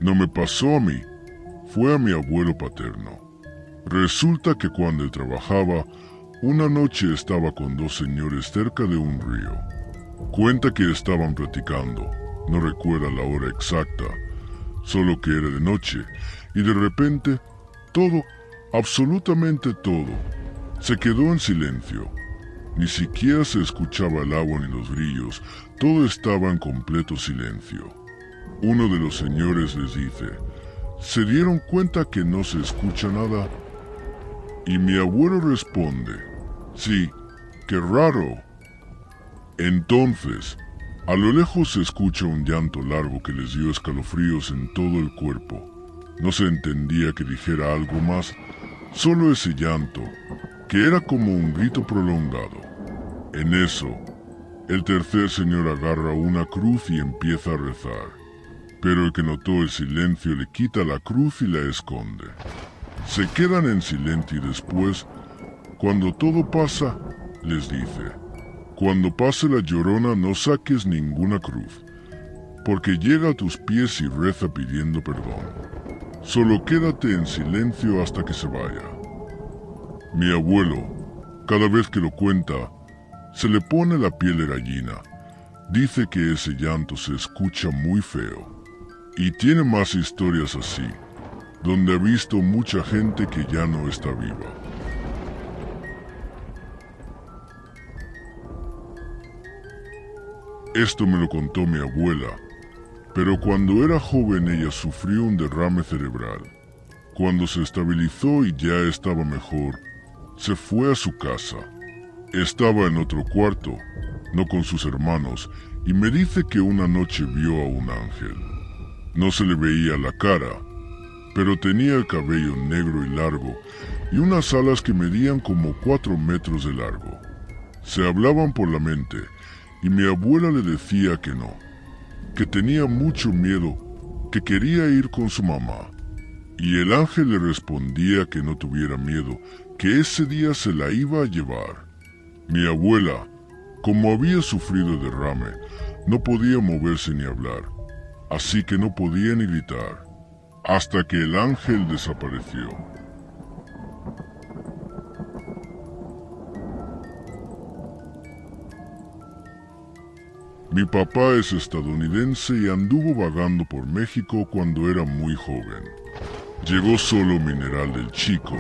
No me pasó a mí, fue a mi abuelo paterno. Resulta que cuando él trabajaba, una noche estaba con dos señores cerca de un río. Cuenta que estaban platicando, no recuerda la hora exacta, solo que era de noche, y de repente, todo, absolutamente todo, se quedó en silencio. Ni siquiera se escuchaba el agua ni los grillos, todo estaba en completo silencio. Uno de los señores les dice, ¿se dieron cuenta que no se escucha nada? Y mi abuelo responde, sí, qué raro. Entonces, a lo lejos se escucha un llanto largo que les dio escalofríos en todo el cuerpo. No se entendía que dijera algo más, solo ese llanto, que era como un grito prolongado. En eso, el tercer señor agarra una cruz y empieza a rezar, pero el que notó el silencio le quita la cruz y la esconde. Se quedan en silencio y después, cuando todo pasa, les dice, cuando pase la llorona no saques ninguna cruz, porque llega a tus pies y reza pidiendo perdón. Solo quédate en silencio hasta que se vaya. Mi abuelo, cada vez que lo cuenta, se le pone la piel de gallina. Dice que ese llanto se escucha muy feo. Y tiene más historias así, donde ha visto mucha gente que ya no está viva. Esto me lo contó mi abuela, pero cuando era joven ella sufrió un derrame cerebral. Cuando se estabilizó y ya estaba mejor, se fue a su casa. Estaba en otro cuarto, no con sus hermanos, y me dice que una noche vio a un ángel. No se le veía la cara, pero tenía el cabello negro y largo y unas alas que medían como 4 metros de largo. Se hablaban por la mente y mi abuela le decía que no, que tenía mucho miedo, que quería ir con su mamá. Y el ángel le respondía que no tuviera miedo, que ese día se la iba a llevar. Mi abuela, como había sufrido derrame, no podía moverse ni hablar, así que no podía ni gritar, hasta que el ángel desapareció. Mi papá es estadounidense y anduvo vagando por México cuando era muy joven. Llegó solo Mineral del Chico,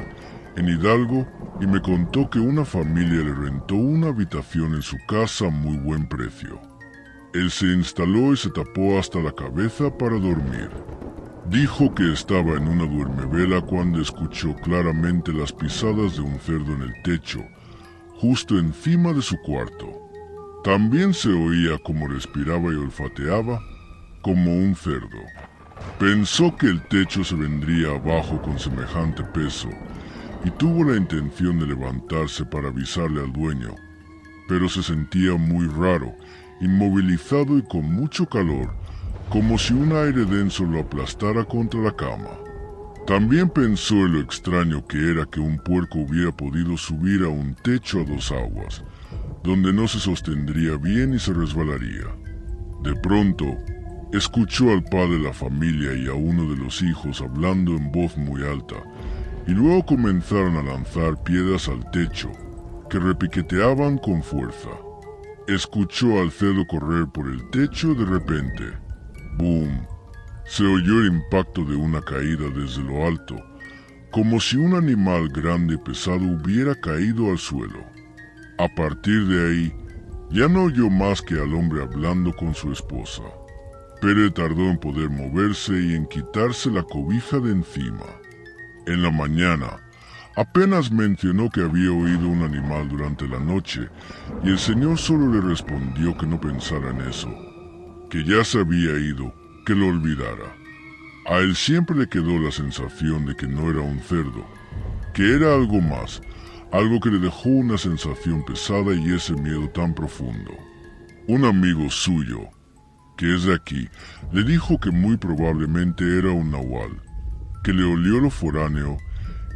en Hidalgo, y me contó que una familia le rentó una habitación en su casa a muy buen precio. Él se instaló y se tapó hasta la cabeza para dormir. Dijo que estaba en una duermevela cuando escuchó claramente las pisadas de un cerdo en el techo, justo encima de su cuarto. También se oía cómo respiraba y olfateaba como un cerdo. Pensó que el techo se vendría abajo con semejante peso y tuvo la intención de levantarse para avisarle al dueño, pero se sentía muy raro, inmovilizado y con mucho calor, como si un aire denso lo aplastara contra la cama. También pensó en lo extraño que era que un puerco hubiera podido subir a un techo a 2 aguas, donde no se sostendría bien y se resbalaría. De pronto, escuchó al padre de la familia y a uno de los hijos hablando en voz muy alta, y luego comenzaron a lanzar piedras al techo, que repiqueteaban con fuerza. Escuchó al cerdo correr por el techo de repente. ¡Boom! Se oyó el impacto de una caída desde lo alto, como si un animal grande y pesado hubiera caído al suelo. A partir de ahí, ya no oyó más que al hombre hablando con su esposa. Pero tardó en poder moverse y en quitarse la cobija de encima. En la mañana, apenas mencionó que había oído un animal durante la noche, y el señor solo le respondió que no pensara en eso, que ya se había ido, que lo olvidara. A él siempre le quedó la sensación de que no era un cerdo, que era algo más, algo que le dejó una sensación pesada y ese miedo tan profundo. Un amigo suyo, que es de aquí, le dijo que muy probablemente era un nahual, que le olió lo foráneo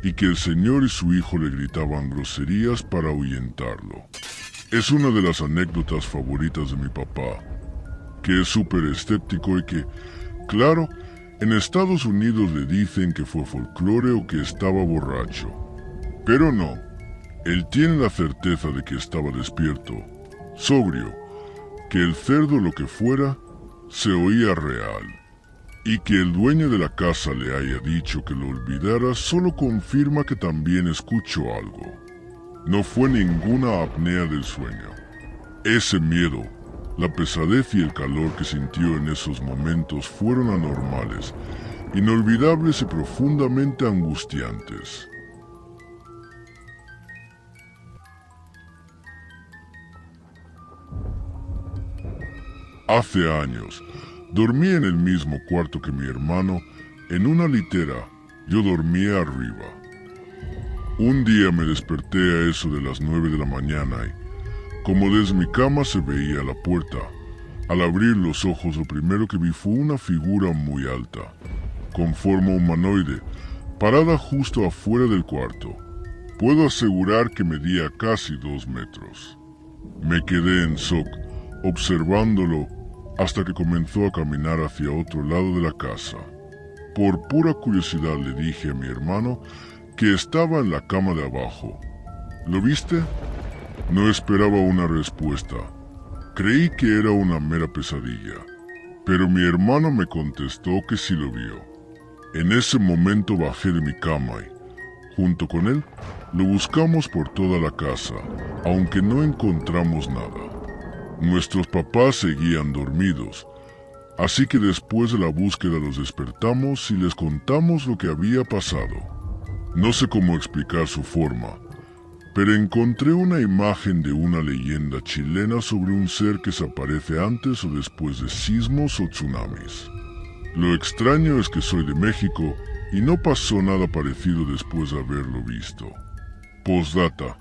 y que el señor y su hijo le gritaban groserías para ahuyentarlo. Es una de las anécdotas favoritas de mi papá, que es súper escéptico y que, claro, En Estados Unidos le dicen que fue folclore o que estaba borracho. Pero no, él tiene la certeza de que estaba despierto, sobrio, que el cerdo lo que fuera se oía real, y que el dueño de la casa le haya dicho que lo olvidara solo confirma que también escuchó algo. No fue ninguna apnea del sueño. Ese miedo, la pesadez y el calor que sintió en esos momentos fueron anormales, inolvidables y profundamente angustiantes. Hace años, dormí en el mismo cuarto que mi hermano, en una litera. Yo dormía arriba. Un día me desperté a eso de las 9 de la mañana y, como desde mi cama se veía la puerta, al abrir los ojos lo primero que vi fue una figura muy alta, con forma humanoide, parada justo afuera del cuarto. Puedo asegurar que medía casi 2 metros. Me quedé en shock, observándolo hasta que comenzó a caminar hacia otro lado de la casa. Por pura curiosidad le dije a mi hermano que estaba en la cama de abajo. ¿Lo viste? No esperaba una respuesta. Creí que era una mera pesadilla, pero mi hermano me contestó que sí lo vio. En ese momento bajé de mi cama y, junto con él, lo buscamos por toda la casa, aunque no encontramos nada. Nuestros papás seguían dormidos, así que después de la búsqueda los despertamos y les contamos lo que había pasado. No sé cómo explicar su forma, pero encontré una imagen de una leyenda chilena sobre un ser que se aparece antes o después de sismos o tsunamis. Lo extraño es que soy de México y no pasó nada parecido después de haberlo visto. Postdata.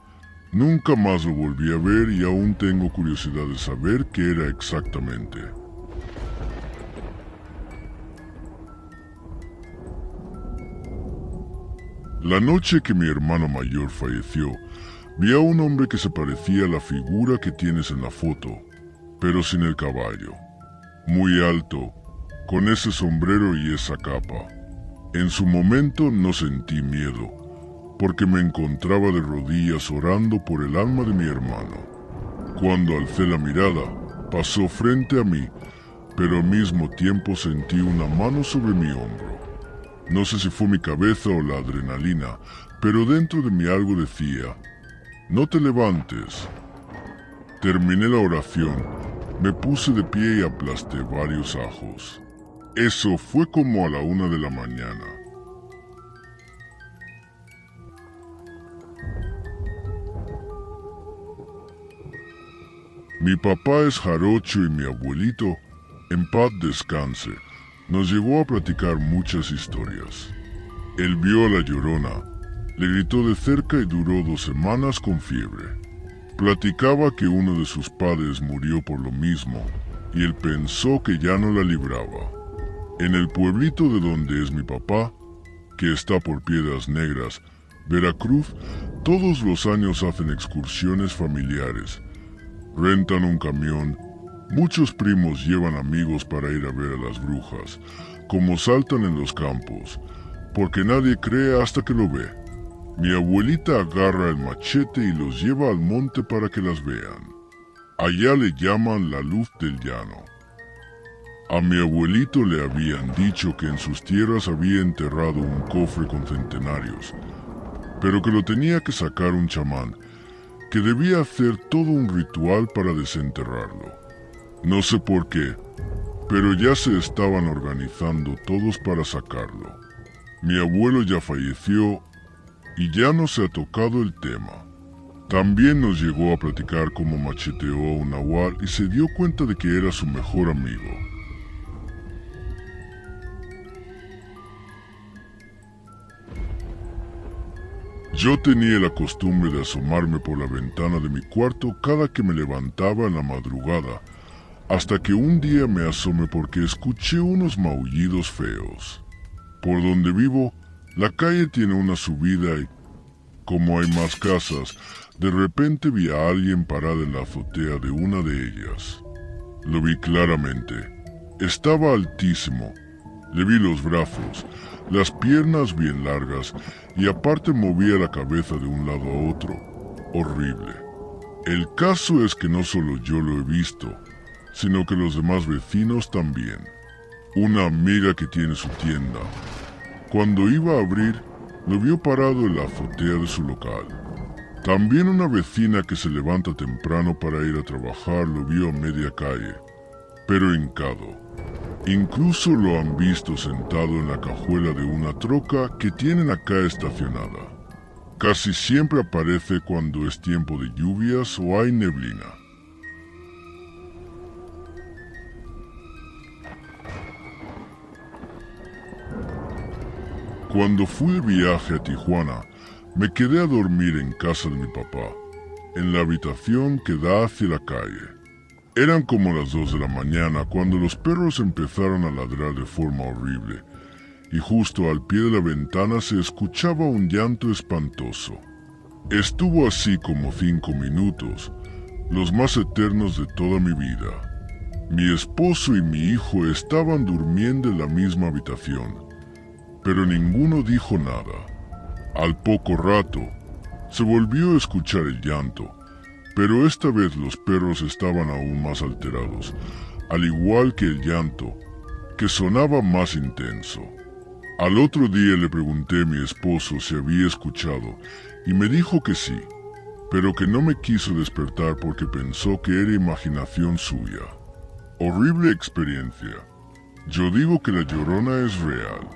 Nunca más lo volví a ver y aún tengo curiosidad de saber qué era exactamente. La noche que mi hermano mayor falleció, vi a un hombre que se parecía a la figura que tienes en la foto, pero sin el caballo. Muy alto, con ese sombrero y esa capa. En su momento no sentí miedo, porque me encontraba de rodillas orando por el alma de mi hermano. Cuando alcé la mirada, pasó frente a mí, pero al mismo tiempo sentí una mano sobre mi hombro. No sé si fue mi cabeza o la adrenalina, pero dentro de mí algo decía, «No te levantes». Terminé la oración, me puse de pie y aplasté varios ajos. Eso fue como a la 1 de la mañana. Mi papá es jarocho y mi abuelito, en paz descanse, nos llevó a platicar muchas historias. Él vio a la Llorona, le gritó de cerca y duró 2 semanas con fiebre. Platicaba que uno de sus padres murió por lo mismo y él pensó que ya no la libraba. En el pueblito de donde es mi papá, que está por Piedras Negras, Veracruz, todos los años hacen excursiones familiares. Rentan un camión, muchos primos llevan amigos para ir a ver a las brujas, como saltan en los campos, porque nadie cree hasta que lo ve. Mi abuelita agarra el machete y los lleva al monte para que las vean. Allá le llaman la luz del llano. A mi abuelito le habían dicho que en sus tierras había enterrado un cofre con centenarios, pero que lo tenía que sacar un chamán, que debía hacer todo un ritual para desenterrarlo. No sé por qué, pero ya se estaban organizando todos para sacarlo. Mi abuelo ya falleció y ya no se ha tocado el tema. También nos llegó a platicar cómo macheteó a un nahual y se dio cuenta de que era su mejor amigo. Yo tenía la costumbre de asomarme por la ventana de mi cuarto cada que me levantaba en la madrugada, hasta que un día me asomé porque escuché unos maullidos feos. Por donde vivo, la calle tiene una subida y, como hay más casas, de repente vi a alguien parada en la azotea de una de ellas. Lo vi claramente. Estaba altísimo. Le vi los brazos, las piernas bien largas y aparte movía la cabeza de un lado a otro. Horrible. El caso es que no solo yo lo he visto, sino que los demás vecinos también. Una amiga que tiene su tienda, cuando iba a abrir, lo vio parado en la azotea de su local. También una vecina que se levanta temprano para ir a trabajar lo vio a media calle, pero hincado. Incluso lo han visto sentado en la cajuela de una troca que tienen acá estacionada. Casi siempre aparece cuando es tiempo de lluvias o hay neblina. Cuando fui de viaje a Tijuana, me quedé a dormir en casa de mi papá, en la habitación que da hacia la calle. Eran como las 2 de la mañana cuando los perros empezaron a ladrar de forma horrible, y justo al pie de la ventana se escuchaba un llanto espantoso. Estuvo así como 5 minutos, los más eternos de toda mi vida. Mi esposo y mi hijo estaban durmiendo en la misma habitación, pero ninguno dijo nada. Al poco rato, se volvió a escuchar el llanto, pero esta vez los perros estaban aún más alterados, al igual que el llanto, que sonaba más intenso. Al otro día le pregunté a mi esposo si había escuchado, y me dijo que sí, pero que no me quiso despertar porque pensó que era imaginación suya. Horrible experiencia. Yo digo que la Llorona es real.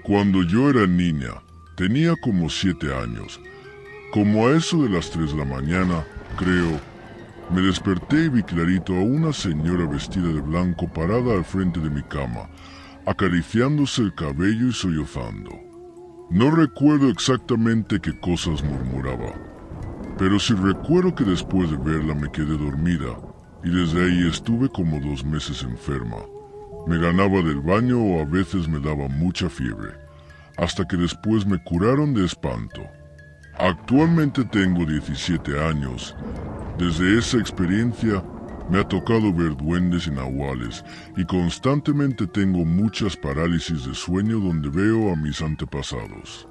Cuando yo era niña, tenía como 7 años. Como a eso de las 3 de la mañana, creo, me desperté y vi clarito a una señora vestida de blanco parada al frente de mi cama, acariciándose el cabello y sollozando. No recuerdo exactamente qué cosas murmuraba, pero sí recuerdo que después de verla me quedé dormida y desde ahí estuve como 2 meses enferma. Me ganaba del baño o a veces me daba mucha fiebre, hasta que después me curaron de espanto. Actualmente tengo 17 años. Desde esa experiencia me ha tocado ver duendes y nahuales y constantemente tengo muchas parálisis de sueño donde veo a mis antepasados.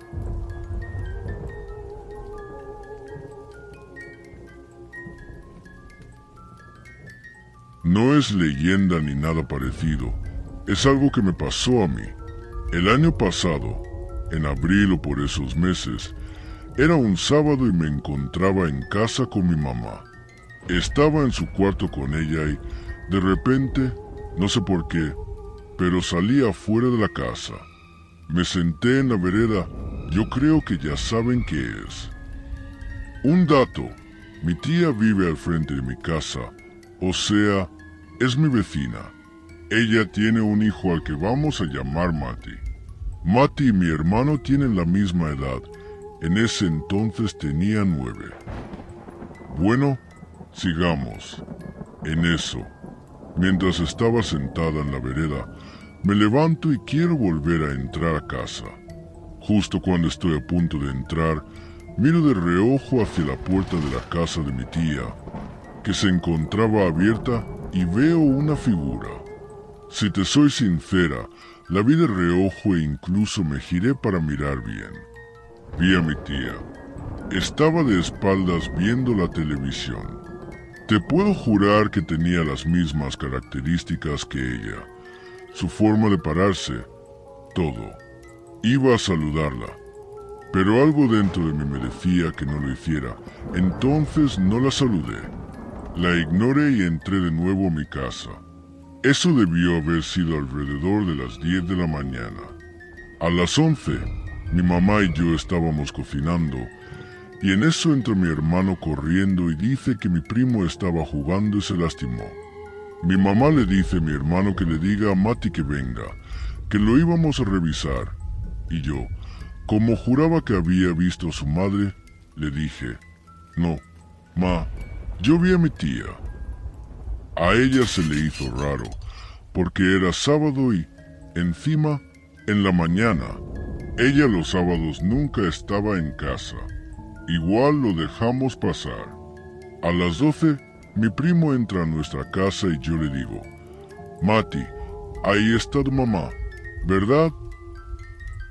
No es leyenda ni nada parecido, es algo que me pasó a mí. El año pasado, en abril o por esos meses, era un sábado y me encontraba en casa con mi mamá. Estaba en su cuarto con ella y, de repente, no sé por qué, pero salí afuera de la casa. Me senté en la vereda, yo creo que ya saben qué es. Un dato, mi tía vive al frente de mi casa, o sea, es mi vecina. Ella tiene un hijo al que vamos a llamar Mati. Mati y mi hermano tienen la misma edad. En ese entonces tenía 9. Bueno, sigamos. En eso, mientras estaba sentada en la vereda, me levanto y quiero volver a entrar a casa. Justo cuando estoy a punto de entrar, miro de reojo hacia la puerta de la casa de mi tía, que se encontraba abierta, y veo una figura. Si te soy sincera, la vi de reojo e incluso me giré para mirar bien. Vi a mi tía. Estaba de espaldas viendo la televisión. Te puedo jurar que tenía las mismas características que ella. Su forma de pararse, todo. Iba a saludarla, pero algo dentro de mí me decía que no lo hiciera, entonces no la saludé. La ignoré y entré de nuevo a mi casa. Eso debió haber sido alrededor de las 10 de la mañana. A las 11, mi mamá y yo estábamos cocinando, y en eso entra mi hermano corriendo y dice que mi primo estaba jugando y se lastimó. Mi mamá le dice a mi hermano que le diga a Mati que venga, que lo íbamos a revisar, y yo, como juraba que había visto a su madre, le dije, no, ma, yo vi a mi tía. A ella se le hizo raro, porque era sábado y, encima, en la mañana. Ella los sábados nunca estaba en casa. Igual lo dejamos pasar. A las 12, mi primo entra a nuestra casa y yo le digo, Mati, ahí está tu mamá, ¿verdad?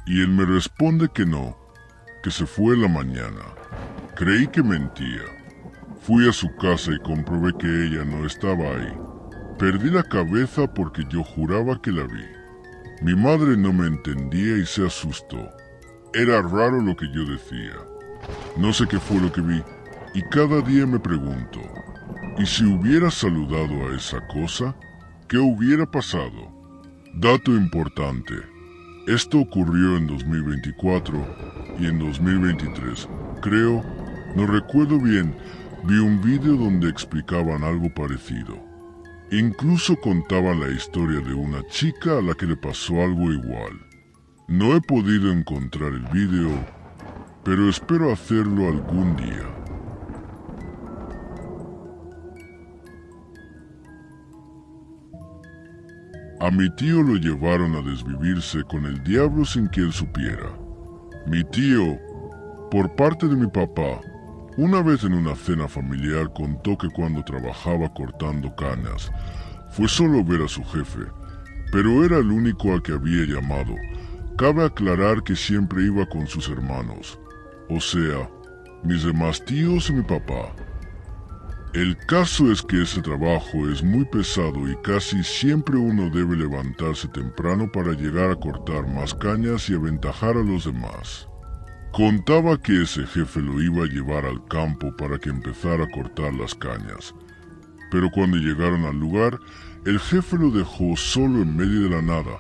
Y él me responde que no, que se fue en la mañana. Creí que mentía. Fui a su casa y comprobé que ella no estaba ahí. Perdí la cabeza porque yo juraba que la vi. Mi madre no me entendía y se asustó. Era raro lo que yo decía. No sé qué fue lo que vi, y cada día me pregunto, ¿y si hubiera saludado a esa cosa? ¿Qué hubiera pasado? Dato importante. Esto ocurrió en 2024 y en 2023, creo, no recuerdo bien, vi un video donde explicaban algo parecido. Incluso contaban la historia de una chica a la que le pasó algo igual. No he podido encontrar el video, pero espero hacerlo algún día. A mi tío lo llevaron a desvivirse con el diablo sin que él supiera. Mi tío, por parte de mi papá, una vez en una cena familiar contó que cuando trabajaba cortando cañas, fue solo ver a su jefe, pero era el único al que había llamado. Cabe aclarar que siempre iba con sus hermanos, o sea, mis demás tíos y mi papá. El caso es que ese trabajo es muy pesado y casi siempre uno debe levantarse temprano para llegar a cortar más cañas y aventajar a los demás. Contaba que ese jefe lo iba a llevar al campo para que empezara a cortar las cañas, pero cuando llegaron al lugar, el jefe lo dejó solo en medio de la nada,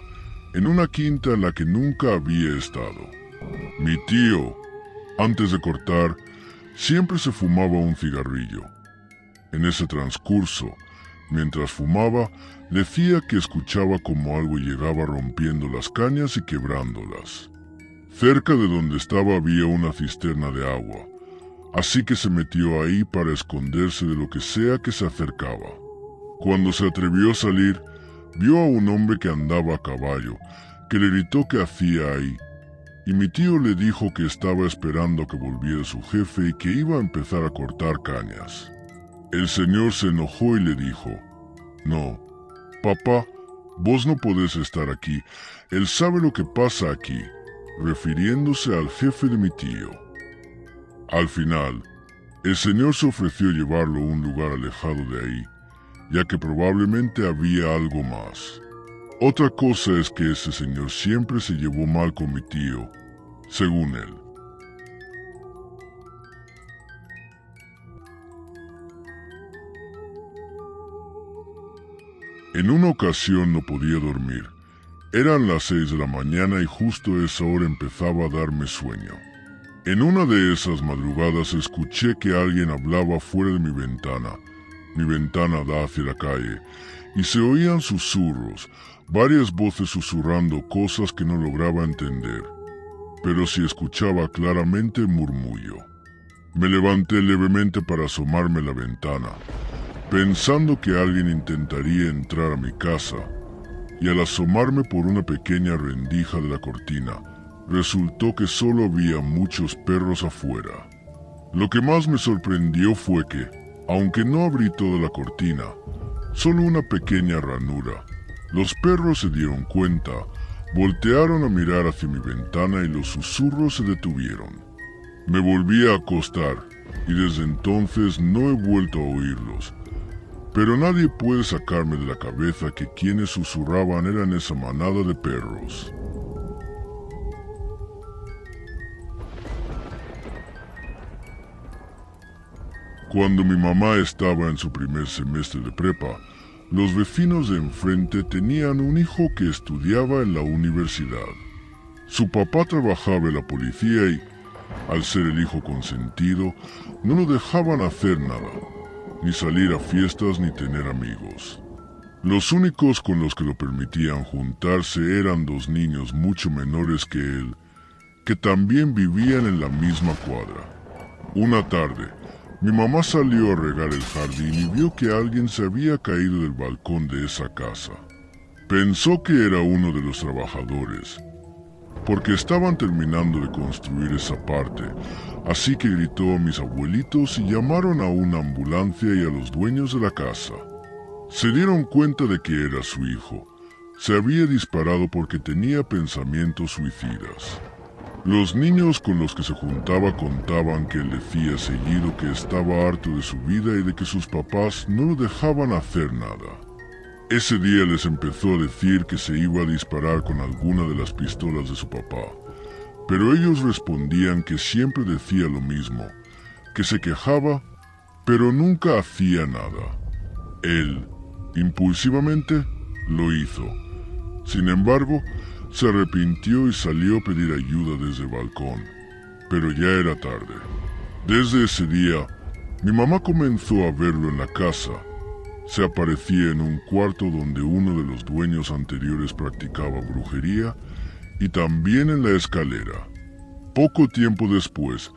en una quinta en la que nunca había estado. Mi tío, antes de cortar, siempre se fumaba un cigarrillo. En ese transcurso, mientras fumaba, decía que escuchaba como algo llegaba rompiendo las cañas y quebrándolas. Cerca de donde estaba había una cisterna de agua, así que se metió ahí para esconderse de lo que sea que se acercaba. Cuando se atrevió a salir, vio a un hombre que andaba a caballo, que le gritó qué hacía ahí, y mi tío le dijo que estaba esperando a que volviera su jefe y que iba a empezar a cortar cañas. El señor se enojó y le dijo, «No, papá, vos no podés estar aquí, él sabe lo que pasa aquí», refiriéndose al jefe de mi tío. Al final, el señor se ofreció llevarlo a un lugar alejado de ahí, ya que probablemente había algo más. Otra cosa es que ese señor siempre se llevó mal con mi tío, según él. En una ocasión no podía dormir. Eran las 6 de la mañana y justo a esa hora empezaba a darme sueño. En una de esas madrugadas escuché que alguien hablaba fuera de mi ventana. Mi ventana da hacia la calle, y se oían susurros, varias voces susurrando cosas que no lograba entender, pero sí escuchaba claramente el murmullo. Me levanté levemente para asomarme a la ventana, pensando que alguien intentaría entrar a mi casa, y al asomarme por una pequeña rendija de la cortina, resultó que solo había muchos perros afuera. Lo que más me sorprendió fue que, aunque no abrí toda la cortina, solo una pequeña ranura, los perros se dieron cuenta, voltearon a mirar hacia mi ventana y los susurros se detuvieron. Me volví a acostar, y desde entonces no he vuelto a oírlos. Pero nadie puede sacarme de la cabeza que quienes susurraban eran esa manada de perros. Cuando mi mamá estaba en su primer semestre de prepa, los vecinos de enfrente tenían un hijo que estudiaba en la universidad. Su papá trabajaba en la policía y, al ser el hijo consentido, no lo dejaban hacer nada, ni salir a fiestas ni tener amigos. Los únicos con los que lo permitían juntarse eran dos niños mucho menores que él, que también vivían en la misma cuadra. Una tarde, mi mamá salió a regar el jardín y vio que alguien se había caído del balcón de esa casa. Pensó que era uno de los trabajadores, porque estaban terminando de construir esa parte, así que gritó a mis abuelitos y llamaron a una ambulancia y a los dueños de la casa. Se dieron cuenta de que era su hijo. Se había disparado porque tenía pensamientos suicidas. Los niños con los que se juntaba contaban que él decía seguido que estaba harto de su vida y de que sus papás no lo dejaban hacer nada. Ese día les empezó a decir que se iba a disparar con alguna de las pistolas de su papá, pero ellos respondían que siempre decía lo mismo, que se quejaba, pero nunca hacía nada. Él, impulsivamente, lo hizo. Sin embargo, se arrepintió y salió a pedir ayuda desde el balcón, pero ya era tarde. Desde ese día, mi mamá comenzó a verlo en la casa. Se aparecía en un cuarto donde uno de los dueños anteriores practicaba brujería y también en la escalera. Poco tiempo después,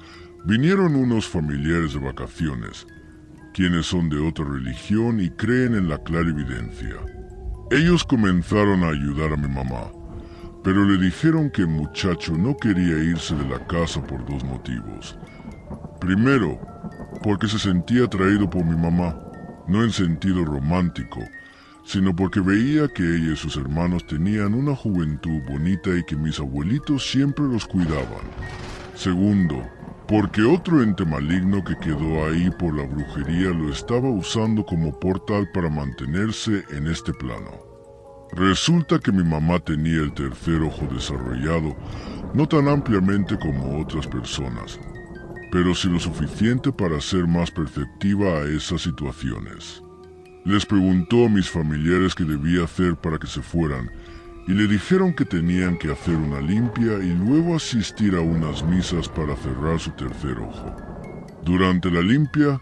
vinieron unos familiares de vacaciones, quienes son de otra religión y creen en la clarividencia. Ellos comenzaron a ayudar a mi mamá, pero le dijeron que el muchacho no quería irse de la casa por dos motivos. Primero, porque se sentía atraído por mi mamá, no en sentido romántico, sino porque veía que ella y sus hermanos tenían una juventud bonita y que mis abuelitos siempre los cuidaban. Segundo, porque otro ente maligno que quedó ahí por la brujería lo estaba usando como portal para mantenerse en este plano. Resulta que mi mamá tenía el tercer ojo desarrollado, no tan ampliamente como otras personas, pero sí lo suficiente para ser más perceptiva a esas situaciones. Les preguntó a mis familiares qué debía hacer para que se fueran, y le dijeron que tenían que hacer una limpia y luego asistir a unas misas para cerrar su tercer ojo. Durante la limpia,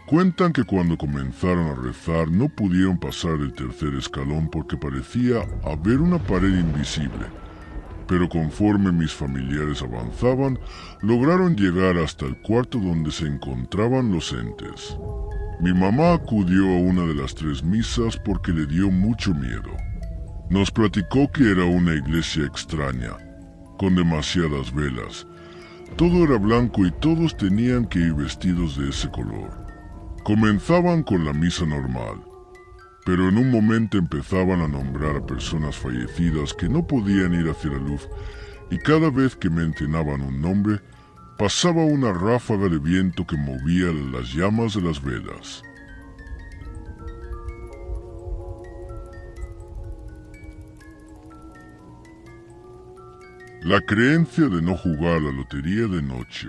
cuentan que cuando comenzaron a rezar no pudieron pasar el tercer escalón porque parecía haber una pared invisible, pero conforme mis familiares avanzaban, lograron llegar hasta el cuarto donde se encontraban los entes. Mi mamá acudió a una de las 3 misas porque le dio mucho miedo. Nos platicó que era una iglesia extraña, con demasiadas velas. Todo era blanco y todos tenían que ir vestidos de ese color. Comenzaban con la misa normal, pero en un momento empezaban a nombrar a personas fallecidas que no podían ir hacia la luz, y cada vez que mencionaban un nombre, pasaba una ráfaga de viento que movía las llamas de las velas. La creencia de no jugar la lotería de noche.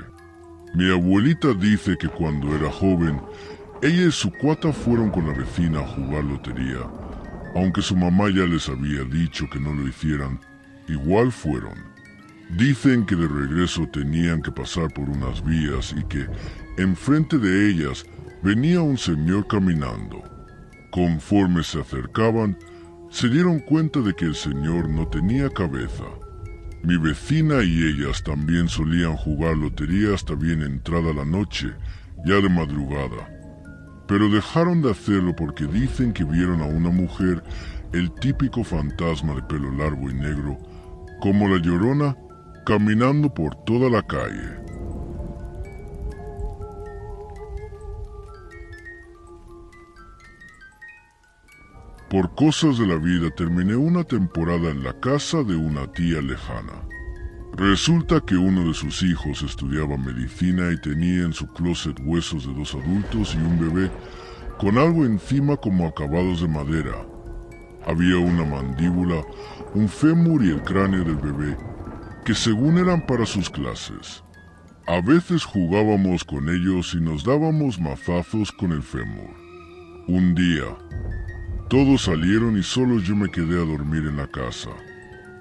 Mi abuelita dice que cuando era joven, ella y su cuata fueron con la vecina a jugar lotería. Aunque su mamá ya les había dicho que no lo hicieran, igual fueron. Dicen que de regreso tenían que pasar por unas vías y que, enfrente de ellas, venía un señor caminando. Conforme se acercaban, se dieron cuenta de que el señor no tenía cabeza. Mi vecina y ellas también solían jugar lotería hasta bien entrada la noche, ya de madrugada. Pero dejaron de hacerlo porque dicen que vieron a una mujer, el típico fantasma de pelo largo y negro, como la Llorona, caminando por toda la calle. Por cosas de la vida terminé una temporada en la casa de una tía lejana. Resulta que uno de sus hijos estudiaba medicina y tenía en su closet huesos de 2 adultos y un bebé con algo encima como acabados de madera. Había una mandíbula, un fémur y el cráneo del bebé, que según eran para sus clases. A veces jugábamos con ellos y nos dábamos mazazos con el fémur. Un día, todos salieron y solo yo me quedé a dormir en la casa.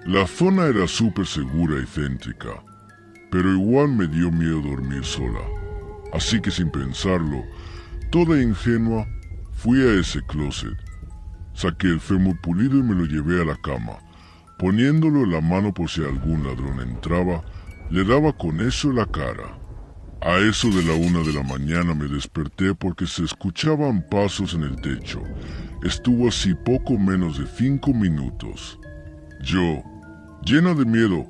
La zona era súper segura y céntrica, pero igual me dio miedo dormir sola. Así que sin pensarlo, toda ingenua, fui a ese closet. Saqué el fémur pulido y me lo llevé a la cama. Poniéndolo en la mano por si algún ladrón entraba, le daba con eso en la cara. A eso de la 1 de la mañana me desperté porque se escuchaban pasos en el techo. Estuvo así poco menos de 5 minutos. Yo, llena de miedo,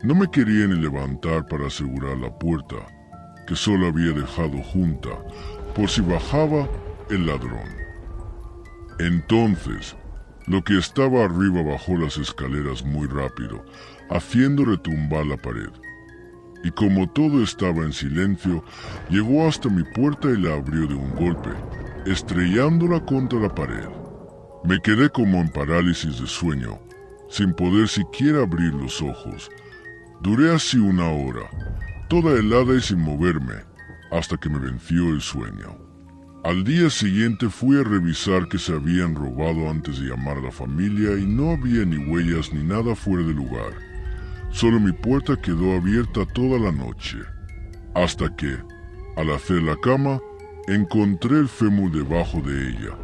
No me quería ni levantar para asegurar la puerta, que solo había dejado junta, por si bajaba el ladrón. Entonces, lo que estaba arriba bajó las escaleras muy rápido, haciendo retumbar la pared. Y como todo estaba en silencio, llegó hasta mi puerta y la abrió de un golpe, estrellándola contra la pared. Me quedé como en parálisis de sueño, sin poder siquiera abrir los ojos. Duré así 1 hora, toda helada y sin moverme, hasta que me venció el sueño. Al día siguiente fui a revisar que se habían robado antes de llamar a la familia y no había ni huellas ni nada fuera de lugar. Solo mi puerta quedó abierta toda la noche, hasta que, al hacer la cama, encontré el fémur debajo de ella,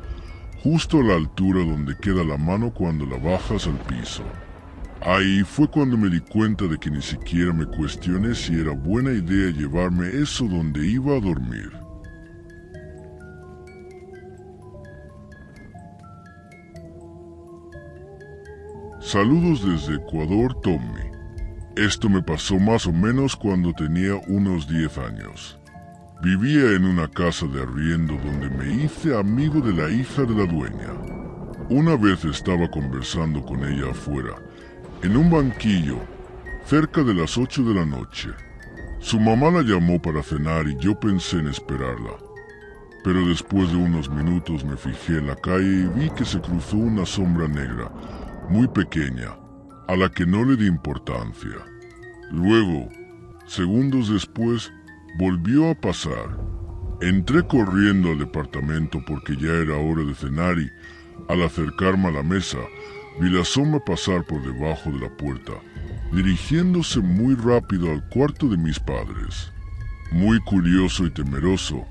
justo a la altura donde queda la mano cuando la bajas al piso. Ahí fue cuando me di cuenta de que ni siquiera me cuestioné si era buena idea llevarme eso donde iba a dormir. Saludos desde Ecuador, Tommy. Esto me pasó más o menos cuando tenía unos 10 años. Vivía en una casa de arriendo donde me hice amigo de la hija de la dueña. Una vez estaba conversando con ella afuera, en un banquillo, cerca de las 8 de la noche. Su mamá la llamó para cenar y yo pensé en esperarla. Pero después de unos minutos me fijé en la calle y vi que se cruzó una sombra negra, muy pequeña, a la que no le di importancia. Luego, segundos después, volvió a pasar. Entré corriendo al departamento porque ya era hora de cenar y, al acercarme a la mesa, vi la sombra pasar por debajo de la puerta, dirigiéndose muy rápido al cuarto de mis padres. Muy curioso y temeroso,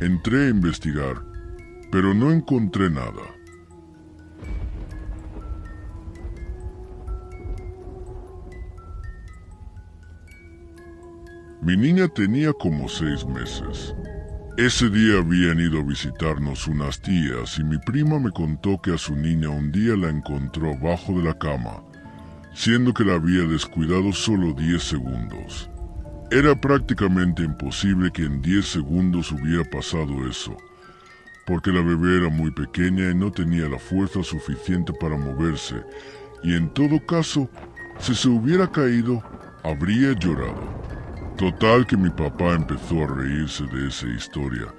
entré a investigar, pero no encontré nada. Mi niña tenía como 6 meses. Ese día habían ido a visitarnos unas tías y mi prima me contó que a su niña un día la encontró abajo de la cama, siendo que la había descuidado solo 10 segundos. Era prácticamente imposible que en 10 segundos hubiera pasado eso, porque la bebé era muy pequeña y no tenía la fuerza suficiente para moverse, y en todo caso, si se hubiera caído, habría llorado. Total que mi papá empezó a reírse de esa historia,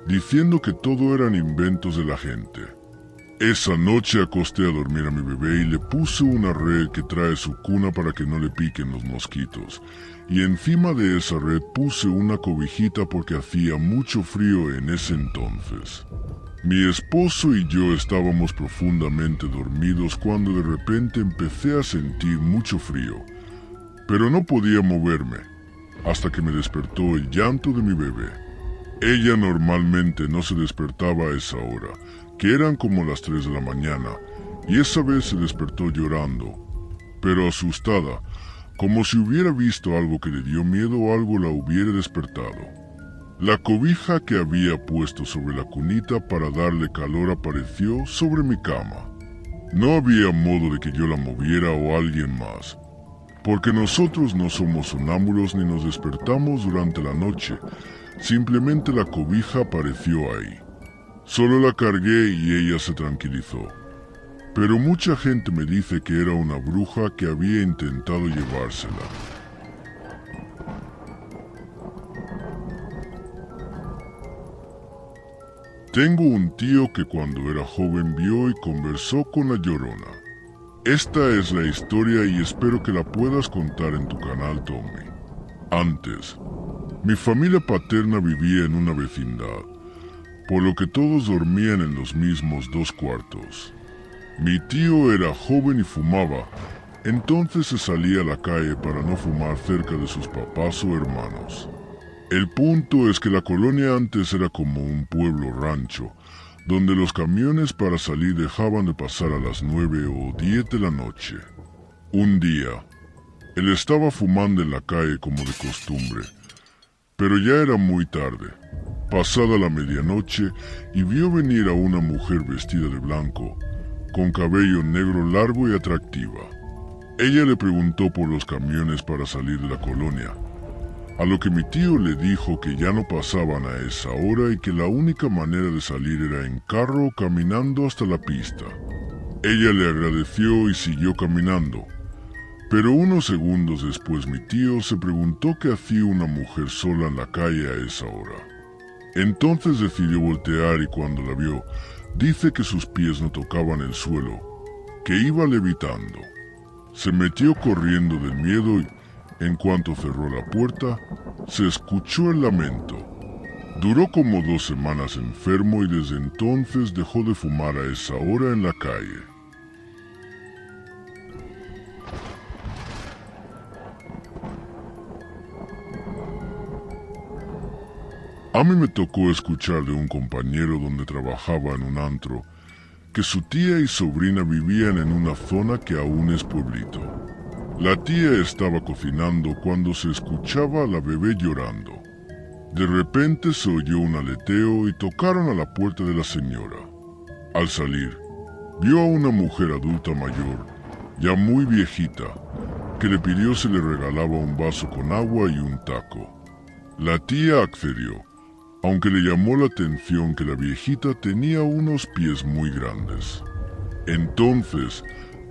diciendo que todo eran inventos de la gente. Esa noche acosté a dormir a mi bebé y le puse una red que trae su cuna para que no le piquen los mosquitos, y encima de esa red puse una cobijita porque hacía mucho frío en ese entonces. Mi esposo y yo estábamos profundamente dormidos cuando de repente empecé a sentir mucho frío, pero no podía moverme, hasta que me despertó el llanto de mi bebé. Ella normalmente no se despertaba a esa hora, que eran como las 3 de la mañana, y esa vez se despertó llorando, pero asustada, como si hubiera visto algo que le dio miedo o algo la hubiera despertado. La cobija que había puesto sobre la cunita para darle calor apareció sobre mi cama. No había modo de que yo la moviera o alguien más, porque nosotros no somos sonámbulos ni nos despertamos durante la noche, simplemente la cobija apareció ahí. Solo la cargué y ella se tranquilizó. Pero mucha gente me dice que era una bruja que había intentado llevársela. Tengo un tío que cuando era joven vio y conversó con la Llorona. Esta es la historia y espero que la puedas contar en tu canal, Tommy. Antes, mi familia paterna vivía en una vecindad, por lo que todos dormían en los mismos 2 cuartos. Mi tío era joven y fumaba, entonces se salía a la calle para no fumar cerca de sus papás o hermanos. El punto es que la colonia antes era como un pueblo rancho, donde los camiones para salir dejaban de pasar a las 9 o 10 de la noche. Un día, él estaba fumando en la calle como de costumbre, pero ya era muy tarde, pasada la medianoche, y vio venir a una mujer vestida de blanco, con cabello negro largo y atractiva. Ella le preguntó por los camiones para salir de la colonia, a lo que mi tío le dijo que ya no pasaban a esa hora y que la única manera de salir era en carro o caminando hasta la pista. Ella le agradeció y siguió caminando, pero unos segundos después mi tío se preguntó qué hacía una mujer sola en la calle a esa hora. Entonces decidió voltear y cuando la vio, dice que sus pies no tocaban el suelo, que iba levitando. Se metió corriendo del miedo y, en cuanto cerró la puerta, se escuchó el lamento. Duró como 2 semanas enfermo y desde entonces dejó de fumar a esa hora en la calle. A mí me tocó escuchar de un compañero donde trabajaba en un antro que su tía y sobrina vivían en una zona que aún es pueblito. La tía estaba cocinando cuando se escuchaba a la bebé llorando. De repente se oyó un aleteo y tocaron a la puerta de la señora. Al salir, vio a una mujer adulta mayor, ya muy viejita, que le pidió si le regalaba un vaso con agua y un taco. La tía accedió, aunque le llamó la atención que la viejita tenía unos pies muy grandes. Entonces,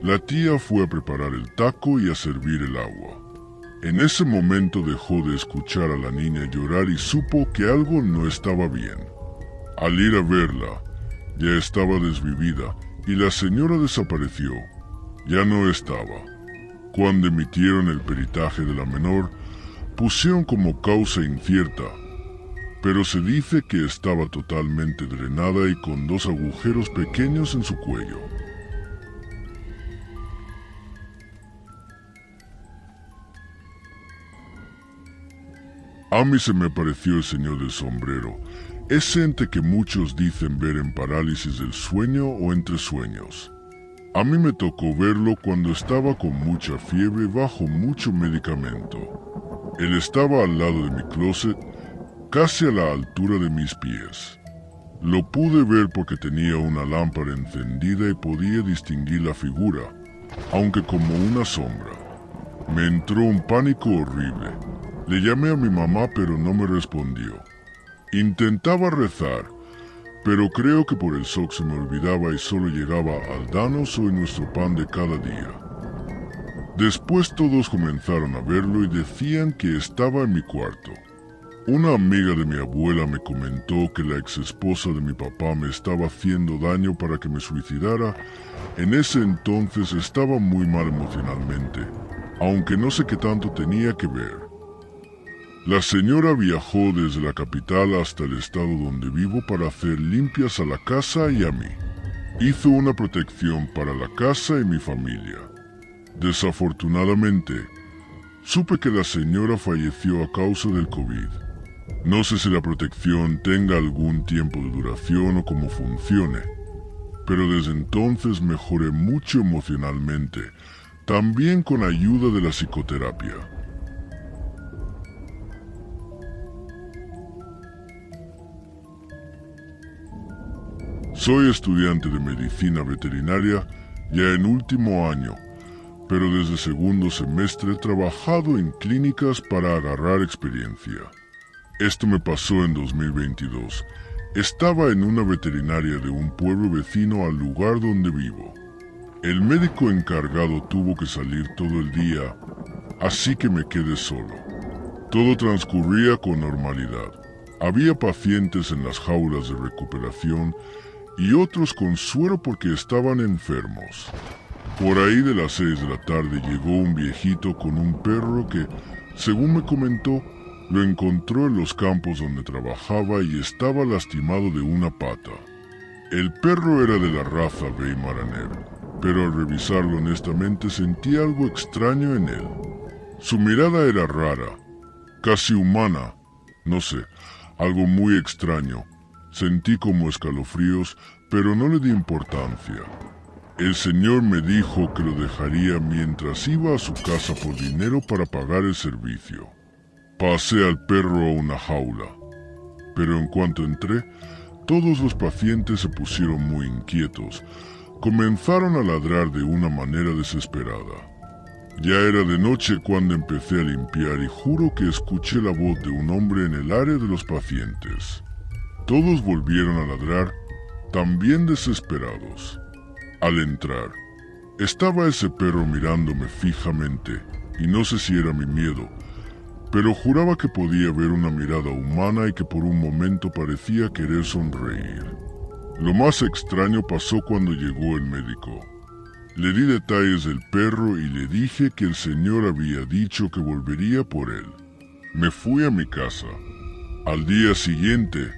la tía fue a preparar el taco y a servir el agua. En ese momento dejó de escuchar a la niña llorar y supo que algo no estaba bien. Al ir a verla, ya estaba desvivida y la señora desapareció. Ya no estaba. Cuando emitieron el peritaje de la menor, pusieron como causa incierta, pero se dice que estaba totalmente drenada y con 2 agujeros pequeños en su cuello. A mí se me apareció el señor del sombrero, ese ente que muchos dicen ver en parálisis del sueño o entre sueños. A mí me tocó verlo cuando estaba con mucha fiebre bajo mucho medicamento. Él estaba al lado de mi closet, casi a la altura de mis pies. Lo pude ver porque tenía una lámpara encendida y podía distinguir la figura, aunque como una sombra. Me entró un pánico horrible. Le llamé a mi mamá pero no me respondió. Intentaba rezar, pero creo que por el shock se me olvidaba y solo llegaba al danos hoy nuestro pan de cada día. Después todos comenzaron a verlo y decían que estaba en mi cuarto. Una amiga de mi abuela me comentó que la exesposa de mi papá me estaba haciendo daño para que me suicidara. En ese entonces estaba muy mal emocionalmente, aunque no sé qué tanto tenía que ver. La señora viajó desde la capital hasta el estado donde vivo para hacer limpias a la casa y a mí. Hizo una protección para la casa y mi familia. Desafortunadamente, supe que la señora falleció a causa del COVID. No sé si la protección tenga algún tiempo de duración o cómo funcione, pero desde entonces mejoré mucho emocionalmente, también con ayuda de la psicoterapia. Soy estudiante de medicina veterinaria ya en último año, pero desde segundo semestre he trabajado en clínicas para agarrar experiencia. Esto me pasó en 2022. Estaba en una veterinaria de un pueblo vecino al lugar donde vivo. El médico encargado tuvo que salir todo el día, así que me quedé solo. Todo transcurría con normalidad. Había pacientes en las jaulas de recuperación y otros con suero porque estaban enfermos. Por ahí de las 6 de la tarde llegó un viejito con un perro que, según me comentó, lo encontró en los campos donde trabajaba y estaba lastimado de una pata. El perro era de la raza Weimaraner, pero al revisarlo honestamente sentí algo extraño en él. Su mirada era rara, casi humana, no sé, algo muy extraño. Sentí como escalofríos, pero no le di importancia. El señor me dijo que lo dejaría mientras iba a su casa por dinero para pagar el servicio. Pasé al perro a una jaula, pero en cuanto entré, todos los pacientes se pusieron muy inquietos. Comenzaron a ladrar de una manera desesperada. Ya era de noche cuando empecé a limpiar y juro que escuché la voz de un hombre en el área de los pacientes. Todos volvieron a ladrar, también desesperados. Al entrar, estaba ese perro mirándome fijamente, y no sé si era mi miedo, pero juraba que podía ver una mirada humana y que por un momento parecía querer sonreír. Lo más extraño pasó cuando llegó el médico. Le di detalles del perro y le dije que el señor había dicho que volvería por él. Me fui a mi casa. Al día siguiente,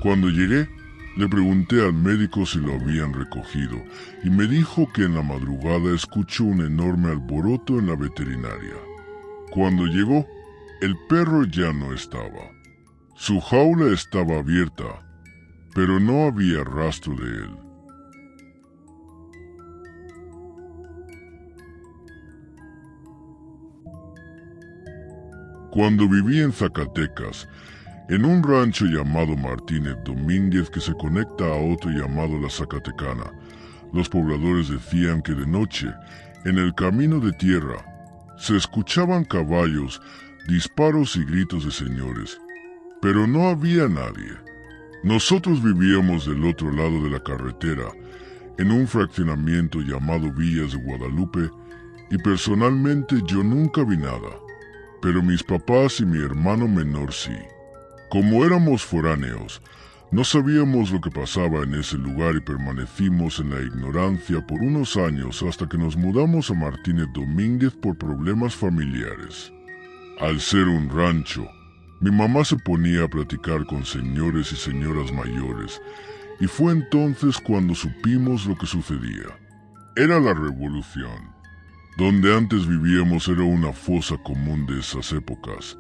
cuando llegué, le pregunté al médico si lo habían recogido y me dijo que en la madrugada escuchó un enorme alboroto en la veterinaria. Cuando llegó, el perro ya no estaba. Su jaula estaba abierta, pero no había rastro de él. Cuando viví en Zacatecas, en un rancho llamado Martínez Domínguez que se conecta a otro llamado La Zacatecana, los pobladores decían que de noche, en el camino de tierra, se escuchaban caballos, disparos y gritos de señores, pero no había nadie. Nosotros vivíamos del otro lado de la carretera, en un fraccionamiento llamado Villas de Guadalupe, y personalmente yo nunca vi nada, pero mis papás y mi hermano menor sí. Como éramos foráneos, no sabíamos lo que pasaba en ese lugar y permanecimos en la ignorancia por unos años hasta que nos mudamos a Martínez Domínguez por problemas familiares. Al ser un rancho, mi mamá se ponía a platicar con señores y señoras mayores, y fue entonces cuando supimos lo que sucedía. Era la revolución. Donde antes vivíamos era una fosa común de esas épocas,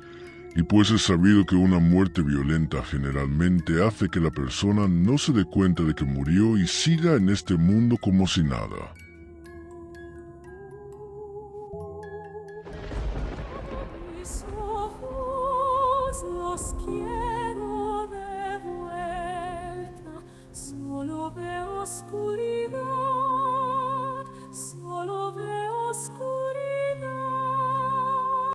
y pues es sabido que una muerte violenta generalmente hace que la persona no se dé cuenta de que murió y siga en este mundo como si nada. Mis ojos los quiero de vuelta, solo veo oscuridad.